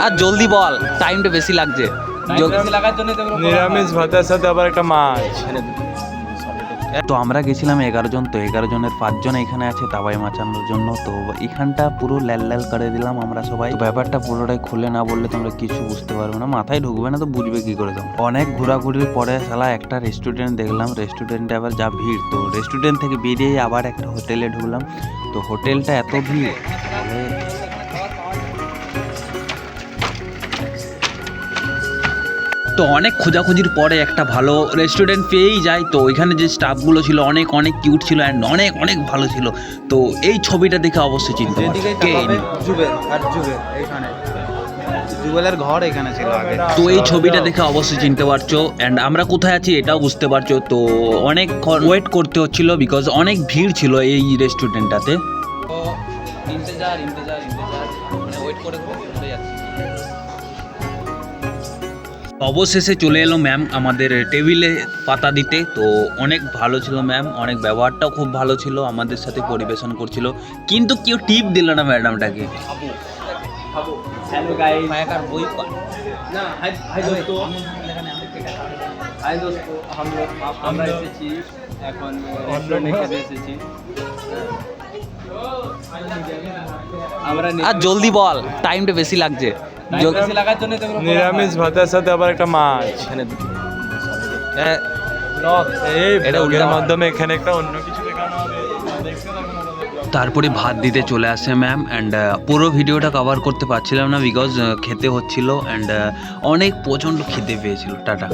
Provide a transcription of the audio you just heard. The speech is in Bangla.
আর জলদি বল, টাইমটা বেশি লাগছে। নিরামিষ ভাতের সাথে আবার একটা মাছ। তো আমরা গেছিলাম 11 জন, তো 11 জনের 5 জন এখানে আছে তাওয়াই মাচানোর জন্য। তো এখানটা পুরো লাল লাল করে দিলাম আমরা সবাই। তো ব্যাপারটা পুরোটাই খুলে না বললে তোমরা কিছু বুঝতে পারবে না, মাথায় ঢুকবে না, তো বুঝবে কি করে তোমরা। অনেক ঘোরাঘুরির পরে শালা একটা রেস্টুরেন্ট দেখলাম, রেস্টুরেন্টে আবার যা ভিড়, তো রেস্টুরেন্ট থেকে বেরিয়ে আবার একটা হোটেলে ঢুকলাম। তো হোটেলটা এত ভিড় বলে তো অনেক খোঁজাখুঁজির পরে একটা ভালো রেস্টুরেন্ট পেয়েই যায়। তো ওইখানে যে স্টাফগুলো ছিল অনেক অনেক কিউট ছিল অ্যান্ড অনেক অনেক ভালো ছিল। তো এই ছবিটা দেখে অবশ্যই চিনতে পারছো কে জুবেলের ঘর এখানে ছিল আগে। তো এই ছবিটা দেখে অবশ্যই চিনতে পারছো অ্যান্ড আমরা কোথায় আছি এটাও বুঝতে পারছো। তো অনেক ওয়েট করতে হচ্ছিল বিকজ অনেক ভিড় ছিল এই রেস্টুরেন্টটাতে। অবশেষে চলে এলো ম্যাম আমাদের টেবিলে পাতা দিতে। তো অনেক ভালো ছিল ম্যাম, অনেক ব্যবহারটাও খুব ভালো ছিল, আমাদের সাথে পরিবেশন করছিল, কিন্তু কেউ টিপ দিল না ম্যাডামটাকে। हेलो गाइस मैं कर वही ना हाय हाय दोस्तों हाय दोस्तों আমরা এসেছি এখন রেস্টুরেন্টে এসেছি আমরা আর জলদি বল, টাইমটা বেশি লাগছে। বেশি লাগার জন্য নিরামিষ ভাতের সাথে আবার একটা মাছ। এই ব্লগের মাধ্যমে এখানে একটা অন্য কিছু দেখানো হবে। তারপরে ভাত দিতে চলে আসে ম্যাম অ্যান্ড পুরো ভিডিওটা কভার করতে পারছিলাম না বিকজ খেতে হচ্ছিল অ্যান্ড অনেক প্রচণ্ড খিদে পেয়েছিল। টাটা।